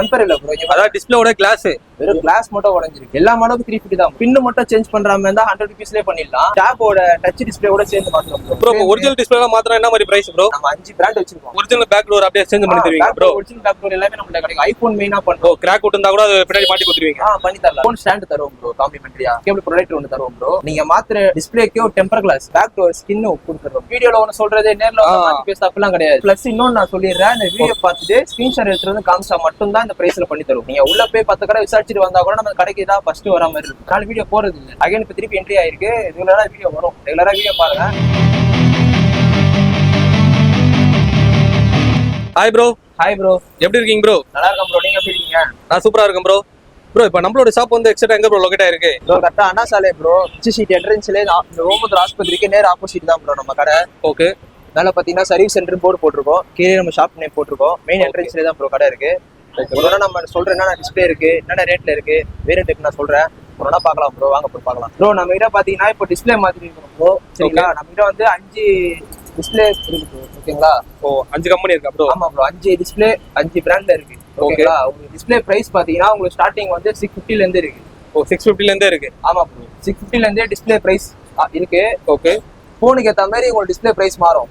Temper இல்ல bro. அதாவது டிஸ்பிளேவோட class வெறும் கிளாஸ் மட்டும் உடைஞ்சிருக்கு. எல்லா மாடலுக்கும் 350 தான். பின்னு மட்டும் சேஞ்ச் பண்ற மாதிரி இருந்தா 100 rupeesலயே பண்ணிடலாம். டேப்போட டச் டிஸ்பிளேவோட சேர்ந்து மாத்தலாம் ப்ரோ. ஒரிஜினல் டிஸ்பிளே மாத்திரம் என்ன மாதிரி பிரைஸ் ப்ரோ? நம்ம 5 பிராண்ட் வச்சிருக்கோம். ஒரிஜினல் பேக் டோர் அப்படியே எக்ஸ்சேஞ்ச் பண்ணி தருவீங்க ப்ரோ? ஒரிஜினல் பேக் டோர் எல்லாமே நம்மள்ட்ட கிடைக்கும். ஐபோன் மெயினா பண்றோம். கிராக் விட்டு இருந்தா கூட அது பின்னாடி மாட்டி கொடுத்துருவீங்க. பண்ணி தரலாம். ஃபோன் ஸ்டாண்ட் தருவோம் ப்ரோ. காம்ப்ளிமெண்டரியா கேபிள் ப்ரொடக்டர் ஒன்னு தருவோம் ப்ரோ. நீங்க மாத்திர டிஸ்பிளேக்கு ஒரு temper glass back door skin கொடுத்துறோம். வீடியோல ஒன்னு சொல்றது நேர்ல மாத்தி பேச அப்பலாம் கிடையாது. பிளஸ் இன்னொன்னு நான் சொல்லிடுறேன், இந்த வீடியோ பார்த்துட்டு ஸ்கிரீன்ஷாட் எடுத்துட்டு வந்து காமிச்சா மட்டும் தான் இந்த பிரைஸ்ல பண்ணி தருவோம். நீங்க உள்ள போய் 10 கடை விசாரிச்சுட்டு வந்தா கூட நம்ம கடைக்கு தான் ஃபர்ஸ்ட் வர மாதிரி இருக்கும். நாலு வீடியோ போறது இல்லை. அகைன் இப்ப திருப்பி என்ட்ரி ஆயிருக்கு. ரெகுலரா வீடியோ வரும். ரெகுலரா வீடியோ பாருங்க. Hi bro. Hi bro. எப்படி இருக்கீங்க ப்ரோ? நல்லா இருக்கேன் ப்ரோ. நீங்க எப்படி இருக்கீங்க? நான் சூப்பரா இருக்கேன் ப்ரோ. ப்ரோ இப்போ நம்மளோட ஷாப் வந்து எக்ஸாக்ட்டா எங்க ப்ரோ லொகேட் ஆயிருக்கு? ப்ரோ கரெக்டா அண்ணா சாலை ப்ரோ. சிசிடி என்ட்ரன்ஸ்ல ரோமதுரை ஆஸ்பத்திரிக்கு நேர் ஆப்போசிட் தான் ப்ரோ நம்ம கடை. ஓகே. மேல பாத்தீங்கன்னா சர்வீஸ் சென்டர் போர்டு போட்டிருக்கோம். கீழே நம்ம ஷாப் நேம் போட்டிருக்கோம். மெயின் என்ட்ரன்ஸ்ல தான் ப்ரோ கடை இருக்கு. ஒரு நம்ம சொல்றேன் என்னென்ன டிஸ்பிளே இருக்கு, என்னென்ன ரேட்ல இருக்கு, வேரியன்ட் இருக்கு நான் சொல்றேன். ஒரு பார்க்கலாம் ப்ரோ. வாங்க ப்ரோ பார்க்கலாம். ப்ரோ நம்ம கிட்ட பாத்தீங்கன்னா இப்போ டிஸ்பிளே மாதிரி இருக்கணும் ப்ரோ. சரிங்களா? நம்ம கிட்ட வந்து 5 டிஸ்பிளே இருக்கு ப்ரோ. ஓகேங்களா? ஓ 5 கம்பெனி இருக்கா ப்ரோ? ஆமா ப்ரோ. 5 டிஸ்பிளே 5 பிராண்ட்ல இருக்கு. ஓகேங்களா? உங்களுக்கு டிஸ்பிளே பிரைஸ் பாத்தீங்கன்னா உங்களுக்கு ஸ்டார்டிங் வந்து 650 ல இருந்து இருக்கு. ஓ 650 ல இருந்தே இருக்கு? ஆமா ப்ரோ. 650 ல இருந்தே டிஸ்பிளே பிரைஸ் இருக்கு. ஓகே. போனுக்கு ஏத்த மாதிரி உங்களுக்கு டிஸ்பிளே பிரைஸ் மாறும்.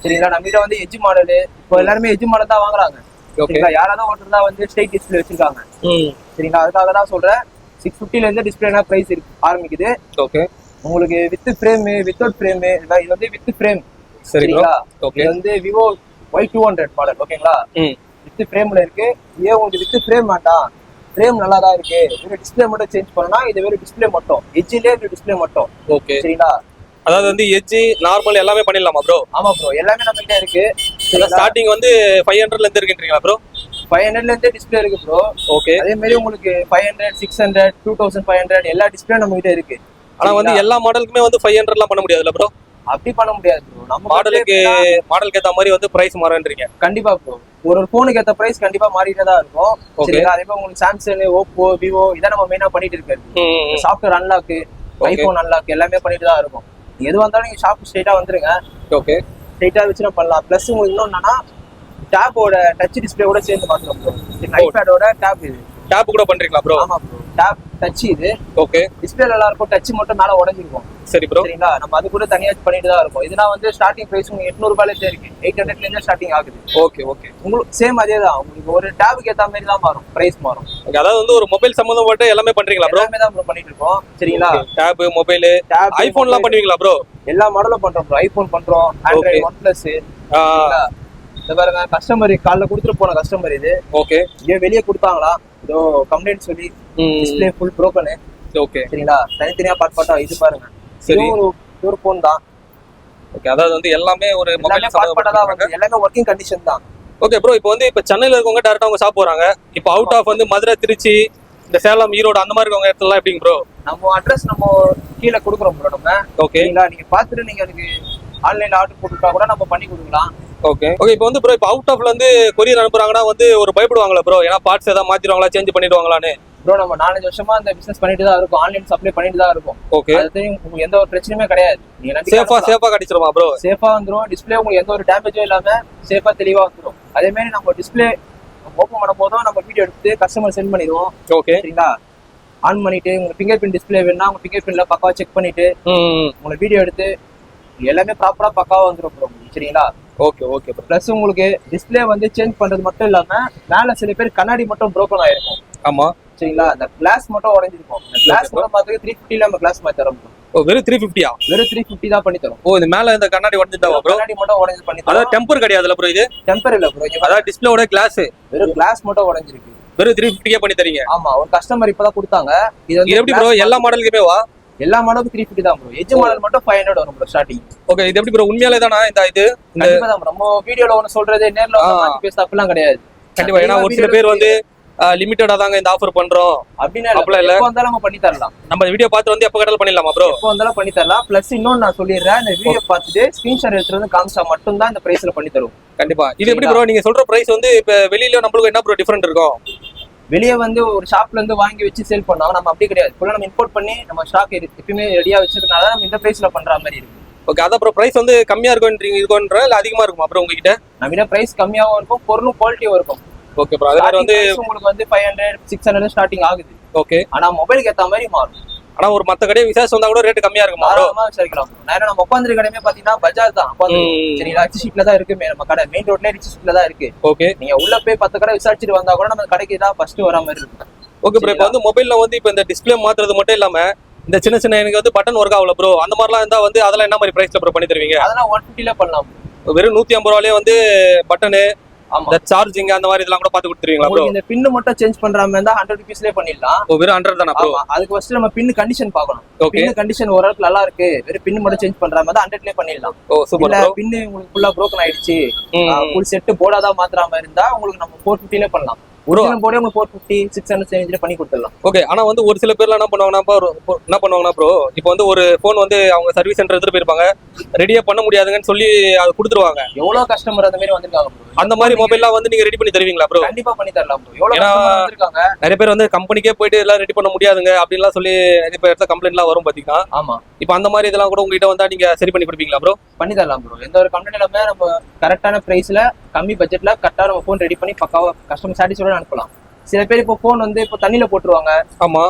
சரிங்களா? நம்ம கிட்ட வந்து எட்ஜ் மாடல், இப்போ எல்லாருமே எட்ஜ் மாடல் தான் வாங்குறாங்க. ஓகேங்களா? யாராவது ஒருத்தர் தான் வந்து ஸ்ட்ரைட் டிஸ்பிளே வச்சிருக்காங்க. சரிங்களா? அதுக்காக தான் சொல்றேன் 650 ல இருந்து டிஸ்பிளேனா பிரைஸ் இருக்கு ஆரம்பிக்குது. ஓகே. உங்களுக்கு வித் ஃப்ரேம், வித்தவுட் ஃப்ரேம், இது வந்து வித் ஃப்ரேம். சரிங்களா? ஓகே. இது வந்து விவோ Y200 மாடல். ஓகேங்களா? வித் ஃப்ரேம்ல இருக்கு. ஏன் உங்களுக்கு வித் ஃப்ரேம் வேண்டாம், ஃப்ரேம் நல்லா தான் இருக்கு, வெறும் டிஸ்பிளே மட்டும் சேஞ்ச் பண்ணா இது வெறும் டிஸ்பிளே மட்டும், எட்ஜ்லயே டிஸ்பிளே மட்டும். ஓகே. சரிங்களா? அதாவது வந்து எட்ஜ் நார்மல் எல்லாமே பண்ணிடலாமா ப்ரோ? ஆமா ப்ரோ. எல்லாமே நம்ம கிட்ட இருக்கு. ஸ்டார்டிங் வந்து 500 ல இருந்து இருக்குன்றீங்களா ப்ரோ? 500 ல இருந்து டிஸ்பிளே இருக்கு ப்ரோ. ஓகே. அதே மாதிரி உங்களுக்கு 500, 600, 2500 எல்லா டிஸ்பிளே நம்ம கிட்ட இருக்கு. ஆனா வந்து எல்லா மாடலுக்குமே வந்து 500 எல்லாம் பண்ண முடியாதுல ப்ரோ? அப்படி பண்ண முடியாது ப்ரோ. நம்ம மாடலுக்கு ஏத்த மாதிரி வந்து பிரைஸ் மாறன்றீங்க? கண்டிப்பா ப்ரோ. ஒரு போனுக்கு ஏத்த பிரைஸ் கண்டிப்பா மாறிட்டே தான் இருக்கும். சரிங்களா? அதே மாதிரி உங்களுக்கு சாம்சங், ஓப்போ, விவோ இதான் நம்ம மெயினா பண்ணிட்டு இருக்காரு. சாஃப்ட்வேர் அன்லாக், ஐபோன் அன்லாக் எல்லாமே பண்ணிட்டு தான் இருக்கும். எது வந்தாலும் நீங்க ஷாப் ஸ்ட்ரைட்டா வந்துருங்க. ஓகே. ஸ்ட்ரைட்டா வச்சு நம்ம பண்ணலாம். பிளஸ் உங்களுக்கு இன்னொன்னு என்னன்னா டேப்போட டச் டிஸ்பிளேவோட சேர்ந்து மாத்தலாம் ப்ரோ. ஐபேடோட டேப் இது. டேப் கூட பண்றீங்களா ப்ரோ? ஆமா ப்ரோ. டேப் டச் இது. ஓகே. டிஸ்பிளே நல்லா இருக்கும். டச் மட்டும் மேல உடைஞ்சிருக்கும். சரி ப்ரோ. சரிங்களா? நம்ம அது கூட தனியா பண்ணிட்டு தான் இருக்கும். இதெல்லாம் வந்து ஸ்டார்டிங் பிரைஸ் உங்களுக்கு 800 ரூபாயில இருந்து இருக்கு. 800 ல இருந்து ஸ்டார்டிங் ஆகுது. ஓகே. ஓகே. உங்களுக்கு சேம் அதே தான். உங்களுக்கு ஒரு டேபுக்கு ஏத்த மாதிரி தான் மாறும், பிரைஸ் மாறும். அதாவது வந்து ஒரு மொபைல் சம்பந்தப்பட்ட எல்லாமே பண்றீங்களா ப்ரோ? எல்லாமே தான் ப்ரோ பண்ணிட்டு இருக்கோம். சரிங்களா? டேப், மொபைல், ஐபோன்லாம் பண்ணுவீங்களா ப்ரோ? எல்லா மாடலும் பண்றோம் ப்ரோ. ஐபோன் பண்றோம், ஆண்ட்ராய்டு, OnePlus. இந்த பாருங்க கஸ்டமர் காலைல கொடுத்துட்டு போன கஸ்டமர் இது. ஓகே. ஏன் வெளியே கொடுத்தாங்களா ஏதோ கம்ப்ளைண்ட் சொல்லி டிஸ்பிளே ஃபுல் ப்ரோக்கன். ஓகே. சரிங்களா? தனித்தனியா பார்ட் இது பாருங்க. சரி. ஒரு போன் தான். ஓகே. அதாவது வந்து எல்லாமே ஒரு மொபைல் சம்பந்தப்பட்டதா வந்து எல்லாமே ஒர்க்கிங் கண்டிஷன் தான். Okay bro. இப்போ வந்து இப்போ சென்னையில இருக்கவங்க டைரக்டா அவங்க ஷாப் போறாங்க. இப்போ அவுட் ஆஃப் வந்து மதுரை, திருச்சி, இந்த சேலம், ஈரோடு அந்த மாதிரி இருக்கவங்க இடத்துலலாம் எப்படிங்க ப்ரோ? நம்ம அட்ரஸ் நம்ம கீழே கொடுக்குறோம் ப்ரோ நம்ம. ஓகே. நீங்க பார்த்துட்டு நீங்க அதுக்கு ஆன்லைன்ல ஆர்டர் போட்டுட்டா கூட நம்ம பண்ணி கொடுக்கலாம். ஓகே. ஓகே. இப்போ வந்து ப்ரோ இப்போ அவுட் ஆஃப்ல இருந்து கொரியர் அனுப்புறாங்கன்னா வந்து ஒரு பயப்படுவாங்களா ப்ரோ? ஏன்னா பார்ட்ஸ் ஏதாவது மாத்திடுவாங்களா, சேஞ்ச் பண்ணிடுவாங்களான்னு? ப்ரோ நம்ம 4 வருஷமா அந்த பிசினஸ் பண்ணிட்டு தான் இருக்கும். ஆன்லைன் சப்ளை பண்ணிட்டு தான் இருக்கும். ஓகே. அது உங்களுக்கு எந்த ஒரு பிரச்சனையுமே கிடையாது. நீங்க சேஃபா கிடைச்சிருமா ப்ரோ? சேஃபா வந்துரும். டிஸ்பிளே உங்களுக்கு எந்த ஒரு டேமேஜும் இல்லாம சேஃபா தெளிவா வந்துரும். அதே மாதிரி நம்ம டிஸ்பிளே ஓப்பன் பண்ண போதும் நம்ம வீடியோ எடுத்து கஸ்டமர் சென்ட் பண்ணிடுவோம். ஓகே. சரிங்களா? ஆன் பண்ணிட்டு உங்களுக்கு ஃபிங்கர் பிரிண்ட் டிஸ்பிளே வேணும்னா உங்க ஃபிங்கர் பிரிண்ட்ல பக்காவா செக் பண்ணிட்டு உங்களுக்கு வீடியோ எடுத்து எல்லாமே ப்ராப்பரா பக்காவா வந்துரும் ப்ரோ. சரிங்களா? ஓகே. ஓகே. பிளஸ் உங்களுக்கு டிஸ்பிளே வந்து சேஞ்ச் பண்றது மட்டும் இல்லாம மேல சில பேர் கண்ணாடி மட்டும் ப்ரோக்கன் ஆயிருக்கும். ஆமா. சரிங்களா? அந்த கிளாஸ் மட்டும் உடைஞ்சிருக்கும். அந்த கிளாஸ் மட்டும் பார்த்து 350 நம்ம கிளாஸ் மாதிரி தரோம். ஓ வெறும் 350யா? வெறும் 350 தான் பண்ணி தரோம். ஓ இது மேல இந்த கண்ணாடி உடைஞ்சிட்டா ப்ரோ? கண்ணாடி மட்டும் உடைஞ்சு பண்ணி தரோம். அதாவது டெம்பர் கிடையாதுல ப்ரோ? இது டெம்பர் இல்ல ப்ரோ. அதாவது டிஸ்பிளேவோட கிளாஸ் வெறும் கிளாஸ் மட்டும் உடைஞ்சிருக்கு. வெறும் 350 பண்ணி தரீங்க? ஆமா. ஒரு கஸ்டமர் இப்பதான் கொடுத்தாங்க. இது வந்து எப்படி ப்ரோ எல்லா மாடலுக்குமே வா? எல்லா மாடலுக்கும் 350 தான் ப்ரோ. எட்ஜ் மாடல் மட்டும் 500 வரும் ப்ரோ ஸ்டார்டிங். ஓகே. இது எப்படி ப்ரோ உண்மையாலே தானா இந்த இது? கண்டிப்பா தான். நம்ம வீடியோல ஒன்னு சொல்றது நேர்ல மாத்தி பேச அப்பலாம் கிடையாது. கண்டிப்பா. ஏன்னா ஒரு சில பேர் வந்து லிமிட்டடா தாங்க இந்த ஆஃபர் பண்றோம் அப்படின்னா எப்ப வந்தாலும் நம்ம பண்ணி தரலாம். நம்ம வீடியோ பார்த்து வந்து எப்ப கட்டல் பண்ணிடலாமா ப்ரோ? எப்ப வந்தாலும் பண்ணி தரலாம். பிளஸ் இன்னொன்னு நான் சொல்லிடுறேன், இந்த வீடியோ பார்த்துட்டு ஸ்கிரீன்ஷாட் எடுத்துட்டு வந்து காமிச்சா மட்டும் தான் இந்த பிரைஸ்ல பண்ணி தருவோம். கண்டிப்பா. இது எப்படி ப்ரோ நீங்க சொல்ற பிரைஸ் வந்து இப்ப வெளியில நம்மளுக்கு என்ன ப்ரோ டிஃபரெண்ட் இருக்கும்? வெளியே வந்து ஒரு ஷாப்ல இருந்து வாங்கி வச்சு சேல் பண்ணோம். நம்ம அப்படி கிடையாது. ஃபுல்லா நம்ம இம்போர்ட் பண்ணி நம்ம ஸ்டாக் எப்பயுமே ரெடியா வச்சிருக்கனால நம்ம இந்த பிரைஸ்ல பண்ற மாதிரி இருக்கு. ஓகே. அதான் ப்ரோ பிரைஸ் வந்து கம்மியா இருக்கும்ன்ற இல்ல அதிகமா இருக்குமா ப்ரோ உங்ககிட்ட? நம்ம கிட்ட பிரைஸ் கம்மியாவும் இருக்கும், பொருளும் குவாலிட்டியும் இருக்கும். Okay bro. அதே மாதிரி வந்து உங்களுக்கு வந்து 500 600 ஸ்டார்டிங் ஆகுது. ஓகே. ஆனா மொபைலுக்கு ஏத்த மாதிரி மாறும். ஆனா ஒரு மத்த கடையை விசாரிச்சு வந்தா கூட ரேட் கம்மியா இருக்குமா ப்ரோ? தாராளமா விசாரிக்கலாம் ப்ரோ. நேரா நம்ம உட்காந்துருக்க கடையுமே பாத்தீங்கன்னா பஜாஜ் தான். சரிங்களா, ரிச் ஸ்ட்ரீட்ல தான் இருக்கு நம்ம கடை. மெயின் ரோட்ல ரிச் ஸ்ட்ரீட்ல தான் இருக்கு. ஓகே. நீங்க உள்ள போய் 10 கடை விசாரிச்சுட்டு வந்தா கூட நம்ம கடைக்கு தான் ஃபர்ஸ்ட் வர மாதிரி இருக்கு. Okay bro. இப்போ வந்து மொபைல்ல வந்து இப்போ இந்த டிஸ்பிளே மாத்துறது மட்டும் இல்லாம இந்த சின்ன சின்ன எனக்கு வந்து பட்டன் ஒர்க் ஆகல ப்ரோ, அந்த மாதிரிலாம் இருந்தா வந்து அதெல்லாம் என்ன மாதிரி பிரைஸ்ல ப்ரோ பண்ணி தருவீங்க? அதெல்லாம் 150ல பண்ணலாம். வெறும் 150 ரூபாயிலே வந்து பட்டனு, ஆமா, இந்த சார்ஜிங் அந்த மாதிரி இதெல்லாம் கூட பாத்து கொடுத்துருவீங்களா ப்ரோ? இந்த பின் மட்டும் சேஞ்ச் பண்ற மாதிரி இருந்தா 100 ரூபீஸ்லயே பண்ணிடலாம். ஓ, வெறும் 100 தானா ப்ரோ? அதுக்கு ஃபர்ஸ்ட் நம்ம பின் கண்டிஷன் பார்க்கணும். ஓகே. பின் கண்டிஷன் ஓரளவுக்கு நல்லா இருக்கு, வெறும் பின் மட்டும் சேஞ்ச் பண்ற மாதிரி 100லயே பண்ணிடலாம். ஓ சூப்பர் இல்ல ப்ரோ. பின் உங்களுக்கு ஃபுல்லா broken ஆயிடுச்சு, ஃபுல் செட் போர்டா மாத்துற மாதிரி இருந்தா உங்களுக்கு நம்ம 450ல பண்ணலாம். ஒரிஜினல் போர்டே உங்களுக்கு 450 600 ரேஞ்சில பண்ணி கொடுத்துடலாம். ஓகே. ஆனா வந்து ஒரு சில பேர்லாம் என்ன பண்ணுவாங்கன்னா ப்ரோ, இப்போ வந்து ஒரு போன் வந்து அவங்க சர்வீஸ் சென்டர் எடுத்துட்டு போயிருப்பாங்க, ரெடியா பண்ண முடியாதுங்கன்னு சொல்லி அதை கொடுத்துருவாங்க. எவ்வளவு கஸ்டமர் அந்த மாதிரி வந்திருக்காங்க ப்ரோ. அந்த மாதிரி மொபைல்லாம் வந்து நீங்க ரெடி பண்ணி தருவீங்களா ப்ரோ? கண்டிப்பா பண்ணி தரலாம் ப்ரோ. எவ்வளவு கஸ்டமர் வந்திருக்காங்க. நிறைய பேர் வந்து கம்பெனிக்கே போயிட்டு எல்லாம் ரெடி பண்ண முடியாதுங்க அப்படின்லாம் சொல்லி நிறைய பேர் இடத்துல கம்ப்ளைண்ட்லாம் வரும் பாத்தீங்கன்னா. ஆமா, இப்போ அந்த மாதிரி இதெல்லாம் கூட உங்ககிட்ட வந்தா நீங்க சரி பண்ணி கொடுப்பீங்களா ப்ரோ? பண்ணி தரலாம் ப்ரோ. எந்த ஒரு கம்பெனி இல்லாம நம்ம கரெக்டான பிரைஸ்ல கம்மி பட்ஜெட்ல கரெக்டா நம்ம போன் ரெடி பண்ணி பக்காவா கஸ்டமர் சாட்டிஸ்ஃபைடா அனுப்பலாம். சில பேர் இப்போ போன் வந்து இப்போ தண்ணியில போட்டுருவாங்க. ஆமா,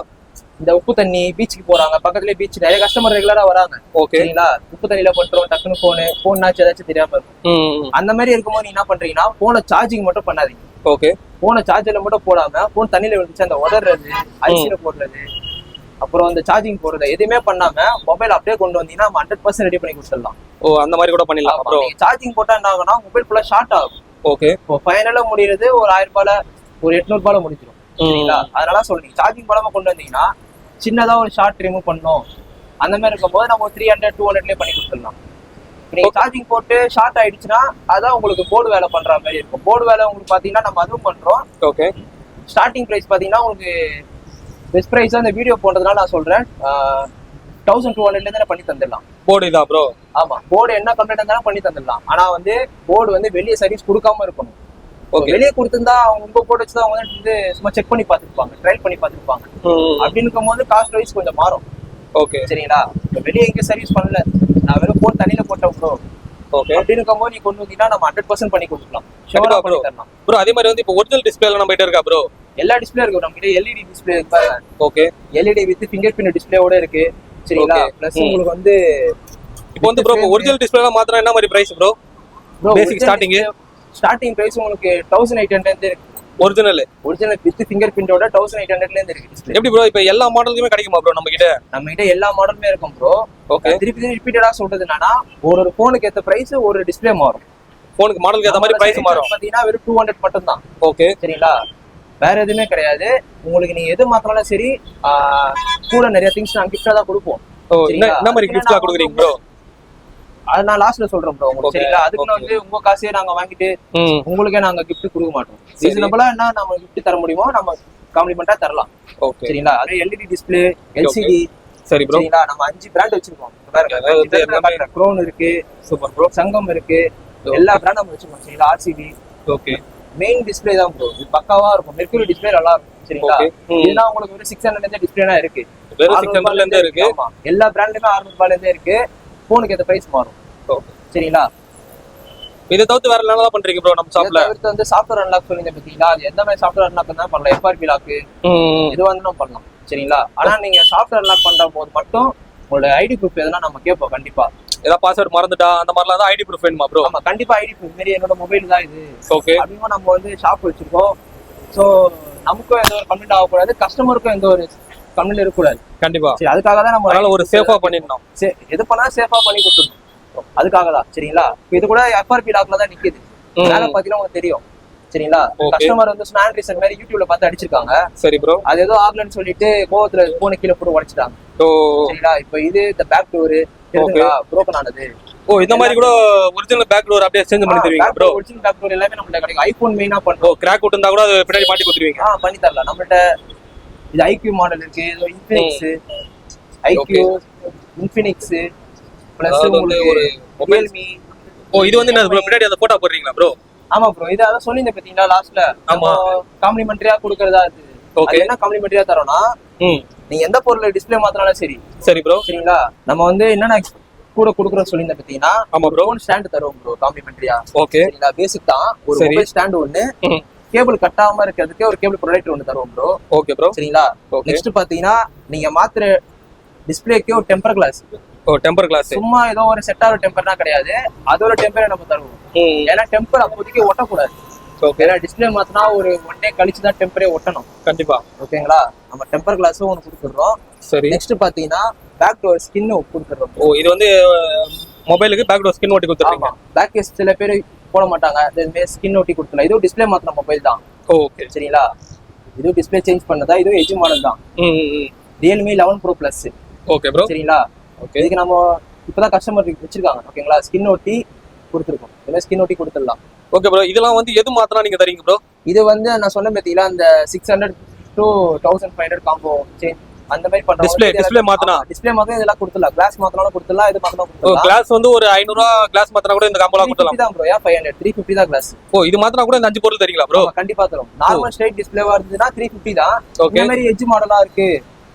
இந்த உப்பு தண்ணி பீச்சுக்கு போறாங்க, பக்கத்துலயே பீச், நிறைய கஸ்டமர் ரெகுலரா வராங்க. ஓகே. சரிங்களா, உப்பு தண்ணியில போட்டுருவோம், டக்குனு போனாச்சு ஏதாச்சும் தெரியாம இருக்கும். அந்த மாதிரி இருக்கும்போது நீங்க என்ன பண்றீங்கன்னா போனை சார்ஜிங் மட்டும் பண்ணாதீங்க. ஓகே. போனை சார்ஜர்ல மட்டும் போடாம போன் தண்ணியில விழுந்துச்சு அந்த உதறது, ஐசில போடுறது, அப்புறம் அந்த சார்ஜிங் போடுறது எதுவுமே பண்ணாம மொபைல் அப்படியே கொண்டு வந்தீங்கன்னா 100% ரெடி பண்ணி கொடுத்துடலாம். ஓ, அந்த மாதிரி கூட பண்ணிடலாம் ப்ரோ. சார்ஜிங் போட்டா என்ன ஆகும்னா மொபைல் ஃபுல்லா ஷார்ட் ஆகும். ஓகே. இப்போ 500 முடியுது, ஒரு 1000 ரூபாயில ஒரு 800 ரூபாயில முடிஞ்சிடும். சரிங்களா, அதனால சொல்றீங்க சார்ஜிங் போடாம கொண்டு வந்தீங்கன்னா சின்னதா ஒரு ஷார்ட் ரிமூவ் பண்ணணும் அந்த மாதிரி இருக்கும்போது நம்ம 300 200லயே பண்ணி கொடுத்துடலாம். நீங்க சார்ஜிங் போட்டு ஷார்ட் ஆயிடுச்சுன்னா அதான் உங்களுக்கு போர்டு வேலை பண்ற மாதிரி இருக்கும். போர்டு வேலை உங்களுக்கு பாத்தீங்கன்னா நம்ம அதுவும் பண்றோம். ஓகே. ஸ்டார்டிங் பிரைஸ் பாத்தீங்கன்னா உங்களுக்கு பெஸ்ட் பிரைஸ் அந்த வீடியோ போடுறதுனால நான் சொல்றேன் 1200ல இருந்து பண்ணி தந்துடலாம். போர்டு இதா ப்ரோ? ஆமா, போர்டு என்ன கம்ப்ளைண்ட் இருந்தாலும் பண்ணி தந்துடலாம். ஆனா வந்து போர்டு வந்து வெளியே சர்வீஸ் கொடுக்காம இருக்கணும். வெளியே கொடுத்திருந்தா அவங்க உங்க போர்டு வச்சுதான் அவங்க வந்து சும்மா செக் பண்ணி பாத்துருப்பாங்க, ட்ரைல் பண்ணி பாத்துருப்பாங்க. அப்படின்னு இருக்கும் போது காஸ்ட் வைஸ் கொஞ்சம் மாறும். ஓகே. சரிங்களா, வெளியே எங்க சர்வீஸ் பண்ணல, நான் வெறும் போன் தண்ணியில போட்டேன் ப்ரோ. ஓகே. அப்படின்னு இருக்கும்போது நீ கொண்டு வந்தீங்கன்னா நம்ம 100% பண்ணி கொடுக்கலாம். ப்ரோ அதே மாதிரி வந்து இப்போ ஒரிஜினல் டிஸ்பிளேல நம்ம கிட்ட இருக்கா ப்ரோ? எல்லா டிஸ்பிளே இருக்கு நம்ம கிட்ட. எல்இடி டிஸ்பிளே இருக்கு. Okay. LED with fingerprint டிஸ்பிளேவோட இருக்கு. சரிங்களா, பிளஸ் உங்களுக்கு வந்து இப்போ வந்து ப்ரோ ஒரிஜினல் டிஸ்பிளேலாம் மாத்தினா என்ன மாதிரி price bro? Basic starting price உங்களுக்கு 1800 இருந்து இருக்கு. ஒரிஜினல் வித் ஃபிங்கர் பிரிண்டோட 1800ல இருந்து இருக்கு டிஸ்பிளே. எப்படி ப்ரோ இப்போ எல்லா மாடலுக்குமே கிடைக்குமா ப்ரோ நம்ம கிட்ட? நம்ம கிட்ட எல்லா மாடலுமே இருக்கும் ப்ரோ. ஓகே. திருப்பி ரிப்பீட்டடா சொல்றது என்னன்னா ஒரு போனுக்கு ஏத்த பிரைஸ் ஒரு டிஸ்பிளே மாறும். போனுக்கு மாடலுக்கு ஏத்த மாதிரி பிரைஸ் மாறும். பாத்தீங்கன்னா வெறும் 200 மட்டும் தான். ஓகே. சரிங்களா, வேற எதுவுமே கிடையாது. உங்களுக்கு நீங்க எது மாத்தினாலும் சரி கூட நிறைய திங்ஸ் நாங்க கிஃப்டா தான் கொடுப்போம். என்ன மாதிரி கிஃப்ட்லாம் கொடுக்குறீங்க ப்ரோ? அது நான் லாஸ்ட்ல சொல்றேன் ப்ரோ உங்களுக்கு. சரிங்களா, அதுக்கு வந்து உங்க காசையே நாங்க வாங்கிட்டு உங்களுக்கே நாங்க கிஃப்ட் கொடுக்க மாட்டோம். ரீசனபிளா என்ன நம்ம கிஃப்ட் தர முடியுமோ நம்ம காம்ப்ளிமெண்டா தரலாம். ஓகே. சரிங்களா, அது எல்இடி டிஸ்பிளே, எல்சிடி. சரி ப்ரோ. சரிங்களா, நம்ம 5 பிராண்ட் வச்சிருக்கோம். பாருங்க, க்ரோன் இருக்கு, சூப்பர் ப்ரோ, சங்கம் இருக்கு, எல்லா பிராண்டும் நம்ம வச்சிருக்கோம். சரிங்களா, ஆர்சிபி. ஓகே. மெயின் டிஸ்பிளே தான் ப்ரோ, இது பக்காவா இருக்கும். மெர்க்குரி டிஸ்பிளே நல்லா இருக்கும். சரிங்களா, இதெல்லாம் உங்களுக்கு ஒரு 600 இருந்து டிஸ்பிளேனா இருக்கு. வெறும் 600ல இருந்து இருக்கு. எல்லா பிராண்ட்லயுமே 600 ரூபாயில இருந்தே இருக்கு. போனுக்கு ஏத்த பிரைஸ் மாறும். சரிங்களா, இதை தவிர்த்து வேற என்னலாம் பண்றீங்க ப்ரோ நம்ம ஷாப்ல? தவிர்த்து வந்து சாஃப்ட்வேர் அன்லாக் சொல்லுங்க பாத்தீங்களா, அது எந்த மாதிரி சாஃப்ட்வேர் அன்லாக் தான் பண்ணலாம். எஃப்ஆர்பி லாக் இது வந்து நம்ம பண்ணலாம். சரிங்களா, ஆனா நீங்க சாஃப்ட்வேர் அன்லாக் பண்ற போது மட்டும் உங்களோட ஐடி ப்ரூஃப் எதனா நம்ம கேட்போம். கண்டிப்பா ஏதாவது பாஸ்வேர்ட் மறந்துட்டா அந்த மாதிரிலாம் தான் ஐடி ப்ரூஃப் வேணுமா ப்ரோ? ஆமா, கண்டிப்பா ஐடி ப்ரூஃப் மாரி என்னோட மொபைல் தான் இது. ஓகே. அப்படியும் நம்ம வந்து ஷாப் வச்சிருக்கோம். ஸோ நமக்கும் எந்த ஒரு கம்ப்ளைண்ட் ஆகக்கூடாது, கஸ்டமருக்கும் எந்த ஒரு கம்ப்ளைண்ட் இருக்கக்கூடாது. கண்டிப்பா. சரி, அதுக்காக தான் நம்ம ஒரு சேஃபா பண்ணிடணும். எது பண்ணா சேஃபா பண்ணி கொடுத்துருக்கோம். அதுக்காக தான். சரிங்களா, இது கூட எஃப்ஆர்பி லாக்ல தான் நிக்குது. மேல பாத்தீங்கன்னா உங்களுக்கு தெரியும். சரிங்களா, கஸ்டமர் வந்து ஸ்னான் ரீசன் மாதிரி யூடியூப்ல பார்த்து அடிச்சிருக்காங்க. சரி ப்ரோ, அது ஏதோ ஆகலன்னு சொல்லிட்டு கோவத்துல போன கீழே போட்டு உடைச்சிட்டாங்க. சரிங்களா, இப்போ இது இந்த பேக் டோர் புரோக்கன் ஆனது. ஓ, இந்த மாதிரி கூட ஒரிஜினல் பேக் டோர் அப்படியே சேஞ்ச் பண்ணி தருவீங்க ப்ரோ? ஒரிஜினல் பேக் டோர் எல்லாமே நம்மள்ட்ட கிடைக்கும். ஐபோன் மெயினா பண்றோம். கிராக் விட்டுருந்தா கூட அது பின்னாடி மாட்டி கொடுத்துருவீங்க? பண்ணி தரலாம். நம்மள்ட்ட இது ஐக்யூ மாடல் இருக்கு, இன்ஃபினிக்ஸ் ஐக்யூ, இன்ஃபினிக்ஸ் பிளஸ் ஒரு ரியல்மி. ஓ, இது வந்து என்ன ப்ரோ பின்னாடி அந்த போட்டோ போடுறீங்களா ப்ரோ? ஆமா ப்ரோ, இது அத சொன்னீங்க பாத்தீங்களா லாஸ்ட்ல. ஆமா, காம்ப்ளிமெண்டரியா கொடுக்கறதா அது. ஓகே. என்ன காம்ப்ளிமெண்டரியா தரோம்னா நீங்க எந்த பொருளை டிஸ்ப்ளே மாத்தினாலும் சரி. சரி ப்ரோ. சரிங்களா, நம்ம வந்து என்னன்னா கூட கொடுக்குறோம் சொல்லியிருந்தேன் பாத்தீங்கன்னா. ஆமா ப்ரோ, ஸ்டாண்ட் தருவோம் ப்ரோ காம்ப்ளிமெண்டரியா. ஓகே. சரிங்களா, பேசிக் தான். ஒரு மொபைல் ஸ்டாண்ட் ஒன்னு, கேபிள் கட்டாம இருக்கிறதுக்கு ஒரு கேபிள் ப்ரொடக்டர் ஒன்று தருவோம் ப்ரோ. Okay bro. சரிங்களா? ஓகே. நெக்ஸ்ட் பாத்தீங்கன்னா நீங்க மாத்திர டிஸ்பிளேக்கு ஒரு டெம்பர் கிளாஸ். ஓ டெம்பர் கிளாஸ். சும்மா ஏதோ ஒரு செட் ஆகிற டெம்பர்னா கிடையாது, அதோட டெம்பரை நம்ம தருவோம். ஏன்னா டெம்பர் அப்போதைக்கு ஒட்டக்கூடாது. ஓகே. ஏன்னா டிஸ்பிளே மாத்தினா ஒரு 1 டே கழிச்சு தான் டெம்பரே ஒட்டணும். கண்டிப்பா. ஓகேங்களா? நம்ம டெம்பர் கிளாஸும் ஒன்று கொடுத்துடுறோம். சரி. நெக்ஸ்ட் பாத்தீங்கன்னா பேக் டோர் ஸ்கின் கொடுத்துடுறோம். ஓ இது வந்து மொபைலுக்கு பேக் டோர் ஸ்கின் ஒட்டி கொடுத்துருக்கீங்க. பேக் கேஸ் சில பேர் போட மாட்டாங்க, இதுமாதிரி ஸ்கின் ஒட்டி கொடுத்துடலாம். இதுவும் டிஸ்பிளே மாத்தின மொபைல் தான். ஓகே. சரிங்களா? இதுவும் டிஸ்பிளே சேஞ்ச் பண்ணதா, இதுவும் எஜ் மாடல் தான். Realme 11 Pro Plus. Okay bro. சரிங்களா? ஓகே. இதுக்கு நம்ம இப்பதான் கஸ்டமர் வச்சிருக்காங்க. ஓகேங்களா? ஸ்கின் ஒட்டி கொடுத்துருக்கோம். இதுமாதிரி ஸ்கின் ஒட்டி கொடுத்துடலாம். Okay bro. இதெல்லாம் வந்து எது மாத்தினா நீங்க தரீங்க ப்ரோ? இது வந்து நான் சொன்ன பார்த்தீங்களா, அந்த 600 to 1500 காம்போ சேஞ்ச் அந்த மாதிரி பண்றோம். டிஸ்பிளே மாத்தினா இதெல்லாம் கொடுத்துடலாம். கிளாஸ் மாத்தினாலும் கொடுத்துடலாம், இது மாத்தினா ஓ கொடுத்துடலாம். கிளாஸ் வந்து ஒரு 500 கிளாஸ் மாத்தினா கூட இந்த காம்போலாம் கொடுத்துடலாம். தான் ப்ரோ. 500 350 தான் கிளாஸ். ஓ இது மாத்தினா கூட இந்த 5 பொருள் தரீங்களா ப்ரோ? கண்டிப்பா தரும். நார்மல் ஸ்ட்ரைட் டிஸ்பிளேவா இருந்துச்சுன்னா 350 தான். ஓகே. இந்த மாதிரி எட்ஜ் மாடலா இருக்கு,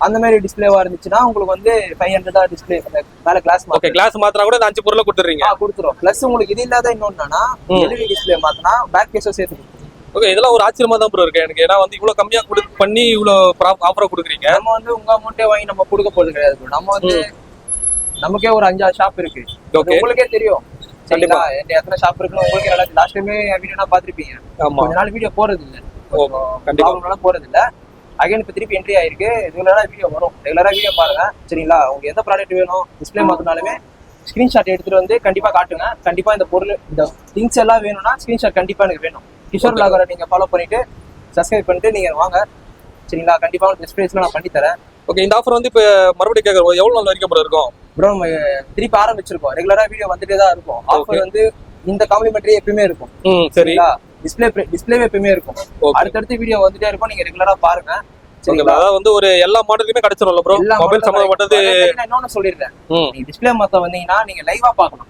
அந்த மாதிரி டிஸ்பிளேவா இருந்துச்சுன்னா உங்களுக்கு வந்து 500 தான் டிஸ்பிளே மேல கிளாஸ். ஓகே. கிளாஸ் மாத்தினா கூட இந்த 5 பொருளை கொடுத்துறீங்க. கொடுத்துரும். பிளஸ் உங்களுக்கு இது இல்லாத இன்னொன்னா எல்இடி டிஸ்பிளே மாத்தினா பேக் கேஸும் சேர்த்து கொடுத்துரும். ஓகே. இதெல்லாம் ஒரு ஆச்சரியமா தான் ப்ரோ இருக்கு எனக்கு. ஏன்னா வந்து இவ்வளவு கம்மியா பண்ணி இவ்வளவு ஆஃபரா கொடுக்குறீங்க. நம்ம வந்து உங்க அமௌண்ட்டே வாங்கி நம்ம கொடுக்க போறது கிடையாது bro. நம்ம வந்து நமக்கே ஒரு 5-6 ஷாப் இருக்கு. ஓகே. உங்களுக்கே தெரியும். சரிங்களா? எத்தனை ஷாப் இருக்குன்னு உங்களுக்கு நல்லா லாஸ்ட் டைமே வீடியோனா பாத்திருப்பீங்க. கொஞ்ச நாள் வீடியோ போறது இல்ல. கண்டிப்பா போறது இல்ல. அகைன் இப்ப திருப்பி என்ட்ரி ஆயிருக்கு. ரெகுலரா வீடியோ வரும். ரெகுலரா வீடியோ பாருங்க. சரிங்களா? உங்களுக்கு எந்த ப்ராடக்ட் வேணும், டிஸ்பிளே மாத்தினாலுமே ஸ்கிரீன்ஷாட் எடுத்துட்டு வந்து கண்டிப்பா காட்டுங்க. கண்டிப்பா இந்த பொருள் இந்த திங்ஸ் எல்லாம் வேணும்னா ஸ்கிரீன்ஷாட் கண்டிப்பா எனக்கு வேணும். கிஷோர் vlogger நீங்க ஃபாலோ பண்ணிட்டு சப்ஸ்கிரைப் பண்ணிட்டு நீங்க வாங்க. சரிங்களா? கண்டிப்பா டிஸ்பிளேஸ்ல நான் பண்ணி தரேன். ஓகே. இந்த ஆஃபர் வந்து இப்ப மறுபடியும் கேக்குறோம், எவ்வளவு நாள் வரைக்கும் ப்ரோ இருக்கும் ப்ரோ? நம்ம திருப்பி ஆரம்பிச்சிருக்கோம். ரெகுலரா வீடியோ வந்துட்டே தான் இருக்கும். ஆஃபர் வந்து இந்த காம்ப்ளிமெண்டரி எப்பயுமே இருக்கும். சரிங்களா? டிஸ்பிளே எப்பயுமே இருக்கும். அடுத்தடுத்து வீடியோ வந்துட்டே இருக்கும். நீங்க ரெகுலரா பாருங்க. சரிங்களா? அதாவது வந்து ஒரு எல்லா மாடலுமே கிடைச்சிரும்ல ப்ரோ? மொபைல் சம்பந்தப்பட்டது. நான் இன்னொன்னு சொல்லிடுறேன். நீங்க டிஸ்பிளே மாத்த வந்தீங்கன்னா நீங்க லைவா பார்க்கலாம்.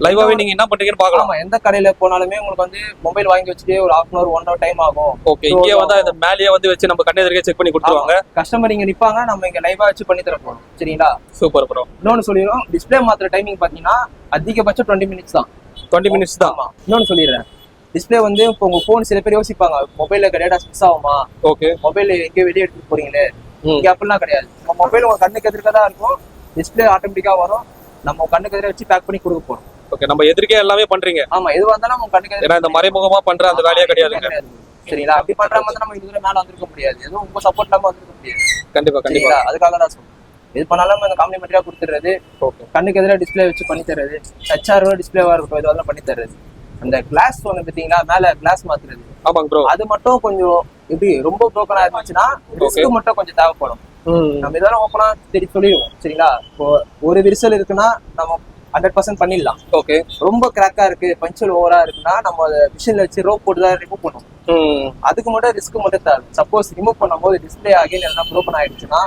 லைவாவே நீங்க என்ன பண்றீங்கன்னு பார்க்கலாம். ஆமா, எந்த கடையில போனாலுமே உங்களுக்கு வந்து மொபைல் வாங்கி வச்சுட்டு ஒரு 1/2 hour 1 hour டைம் ஆகும். ஓகே. இங்கே வந்து அந்த மேலேயே வந்து வச்சு நம்ம கண்ணெதிரே செக் பண்ணி கொடுத்துருவாங்க. கஸ்டமர் இங்க நிப்பாங்க, நம்ம இங்க லைவா வச்சு பண்ணி தர போறோம். சரிங்களா? Super bro. இன்னொன்னு சொல்லிடுறோம், டிஸ்பிளே மாத்திர டைமிங் பாத்தீங்கன்னா அதிகபட்சம் 20 minutes தான். 20 minutes தான். இன்னொன்னு சொல்லிடுறேன், டிஸ்பிளே வந்து இப்போ உங்க போன் சில பேர் யோசிப்பாங்க, மொபைல்ல டேட்டா மிஸ் ஆகுமா, ஓகே மொபைல் எங்கேயோ வெளியே எடுத்துட்டு போறீங்களே. இங்க அப்படிலாம் கிடையாது. உங்க மொபைல் உங்க கண்ணுக்கு எதிர்க்க தான் இருக்கும். டிஸ்பிளே ஆட்டோமேட்டிக்கா வரும். நம்ம கண்ணுக்கு எதிர வச்சு பேக் பண்ணி கொடுக்க போறோம். ஓகே. நம்ம எதிர்க்கே எல்லாமே பண்றீங்க. ஆமா, எதுவா இருந்தாலும் உங்க கண்ணுக்கு எதிர இந்த மறைமுகமா பண்ற அந்த வேலையே கிடையாதுங்க. சரிங்களா? அப்படி பண்ற மாதிரி நம்ம இதுல மேல வந்திருக்க முடியாது. எதுவும் உங்க சப்போர்ட் இல்லாம வந்திருக்க முடியாது. கண்டிப்பா கண்டிப்பா. அதுக்காக தான் சொல்றேன். இது பண்ணாலும் அந்த காம்ப்ளிமெண்டரியா கொடுத்துறது, கண்ணுக்கு எதிராக டிஸ்பிளே வச்சு பண்ணி தர்றது, ஹெச்ஆர் டிஸ்பிளேவா இருக்கட்டும், இதெல்லாம் பண்ணி தர்றது. அந்த கிளாஸ் ஒன்று பார்த்தீங்களா, மேல கிளாஸ் மாத்துறது. ஆமாங்க ப்ரோ. அது மட்டும் கொஞ்சம் எப்படி ரொம்ப ப்ரோக்கனா இருந்துச்சுன்னா ரிஸ்க் மட்டும் கொஞ்சம் தேவைப்படும். நம்ம இதெல்லாம் ஓப்பனா சொல்லிடுவோம். சரிங்களா? இப்போ ஒரு விரிசல் இருக்குன்னா நம்ம 100% பண்ணிடலாம். ஓகே. ரொம்ப கிராக்கா இருக்கு, பஞ்சர் ஓவரா இருக்குன்னா நம்ம அதை மிஷின்ல வச்சு ரோப் போட்டு தான் ரிமூவ் பண்ணுவோம். அதுக்கு மட்டும் ரிஸ்க் மட்டும் தேவை. சப்போஸ் ரிமூவ் பண்ணும்போது டிஸ்பிளே அகைன் எல்லாம் ப்ரோக்கன் ஆயிடுச்சுன்னா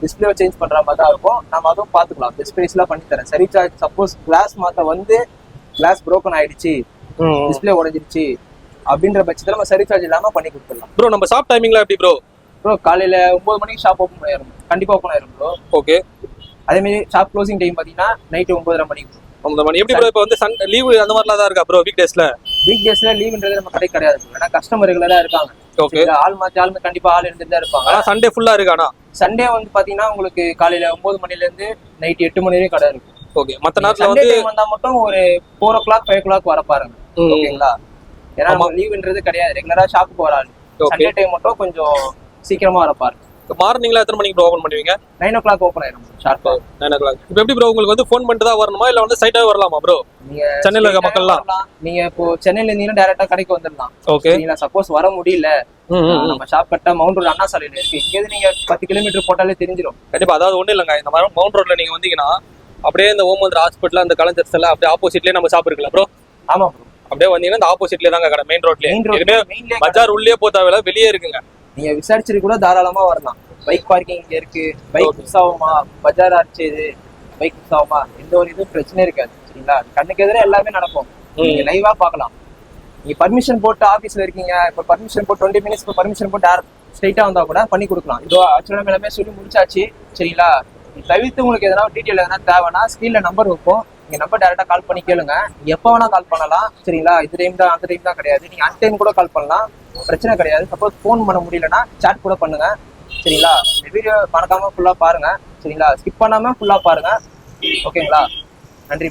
டிஸ்பிளே சேஞ்ச் பண்ற மாதிரி தான் இருக்கும். நம்ம அதுவும் பாத்துக்கலாம். டிஸ்பிளேஸ் எல்லாம் பண்ணி தரேன். சரி சார்ஜ் சப்போஸ் கிளாஸ் மாத்த வந்து கிளாஸ் ப்ரோக்கன் ஆயிடுச்சு, டிஸ்பிளே உடைஞ்சிருச்சு அப்படின்ற பட்சத்துல நம்ம சரி சார்ஜ் இல்லாம பண்ணி கொடுத்துடலாம். ப்ரோ நம்ம ஷாப் டைமிங்ல எப்படி ப்ரோ? ப்ரோ காலையில 9 மணிக்கு ஷாப் ஓப்பன் பண்ணிடும். கண்டிப்பா ஓப்பன் ஆயிரும் ப்ரோ. ஓகே. அதே மாதிரி ஷாப் க்ளோசிங் டைம் பாத்தீங்கன்னா நைட் 9:30 மணிக்கு. 9 மணி. எப்படி ப்ரோ இப்போ வந்து லீவ் அந்த மாதிரிலாம் தான் இருக்கா ப்ரோ? வீக் டேஸ்ல லீவ்ன்றது நம்ம கடை கிடையாது. ஏன்னா கஸ்டமர் ரெகுலரா இருக்காங்க. ஓகே. ஆள் மாத்தி ஆளுமே கண்டிப்பா ஆள் இருந்துட்டு தான் இருப்பாங்க. ஆனா சண்டே ஃபுல்லா இருக்கு. ஆனா சண்டே வந்து பாத்தீங்கன்னா உங்களுக்கு காலையில 9 மணில இருந்து நைட் 8 மணி வரைக்கும் கடை இருக்கு. ஓகே. மத்த நேரத்துல வந்து வந்தா மட்டும் ஒரு 4 o'clock 5 o'clock வர பாருங்க. ஓகேங்களா? ஏன்னா லீவ்ன்றது கிடையாது. ரெகுலரா ஷாப்புக்கு வர ஆள். சண்டே டைம் மட்டும் கொஞ்சம் சீக்கிரமா வர பாருங்க. மார்னிங்ல எத்தனை மணிக்கு ப்ரோ ஓபன் பண்ணுவீங்க? 9 o'clock ஓபன் ஆயிடும் ஷார்ப்பா. 9 o'clock. இப்போ எப்படி ப்ரோ உங்களுக்கு வந்து ஃபோன் பண்ணிட்டு தான் வரணுமா இல்ல வந்து சைட்டாவே வரலாமா ப்ரோ? நீங்க சென்னையில இருக்க மக்கள்லாம் நீங்க இப்போ சென்னையில இருந்தீங்கன்னா டைரக்டா கடைக்கு வந்துடலாம். ஓகே. நீங்க சப்போஸ் வர முடியல, நம்ம ஷாப் கட்ட மவுண்ட் ரோட் அண்ணா சாலையில இருக்கு. இங்க நீங்க 10 கிலோமீட்டர் போட்டாலே தெரிஞ்சிடும். கண்டிப்பா. அதாவது ஒண்ணு இல்லங்க, இந்த மாதிரி மவுண்ட் ரோட்ல நீங்க வந்தீங்கன்னா அப்படியே இந்த ஓமந்திர ஹாஸ்பிட்டல் அந்த கலைஞர் செல்ல அப்படியே ஆப்போசிட்லயே நம்ம ஷாப் இருக்குல்ல ப்ரோ? ஆமா ப்ரோ. அப்படியே வந்தீங்கன்னா இந்த ஆப்போசிட்லயே தாங்க கடை, மெயின் ரோட்லயே. பஜார் உள்ளே போதாவில வெளியே இருக்குங்க. நீங்க விசாரிச்சுட்டு கூட தாராளமா வரலாம். பைக் பார்க்கிங் இங்க இருக்கு. பைக் மிஸ் ஆகுமா, பஜார் ஆச்சு பைக் மிஸ் ஆகுமா, எந்த ஒரு இதுவும் பிரச்சனை இருக்காது. சரிங்களா? கண்ணுக்கு எதிர எல்லாமே நடக்கும். நீங்க லைவா பாக்கலாம். நீங்க பர்மிஷன் போட்டு ஆபீஸ்ல இருக்கீங்க, இப்ப பர்மிஷன் போட்டு 20 minutes பர்மிஷன் போட்டு ஸ்ட்ரைட்டா வந்தா கூட பண்ணி கொடுக்கலாம். இதோ ஆக்சுவலா எல்லாமே சொல்லி முடிச்சாச்சு. சரிங்களா? தவிர்த்து உங்களுக்கு எதனா டீட்டெயில் எதனா தேவைன்னா ஸ்கிரீன்ல நம்பர் வைப்போம். நீங்க நம்பர் டேரக்டா கால் பண்ணி கேளுங்க. எப்போ வேணா கால் பண்ணலாம் சரிங்களா. இது டைம் தான் அந்த டைம் தான் கிடையாது. நீங்க அன் டைம் கூட கால் பண்ணலாம், பிரச்சனை கிடையாது. சப்போஸ் ஃபோன் பண்ண முடியலன்னா சாட் கூட பண்ணுங்க சரிங்களா. இந்த வீடியோ மறக்காம ஃபுல்லா பாருங்க சரிங்களா. ஸ்கிப் பண்ணாம ஃபுல்லா பாருங்க ஓகேங்களா. நன்றி.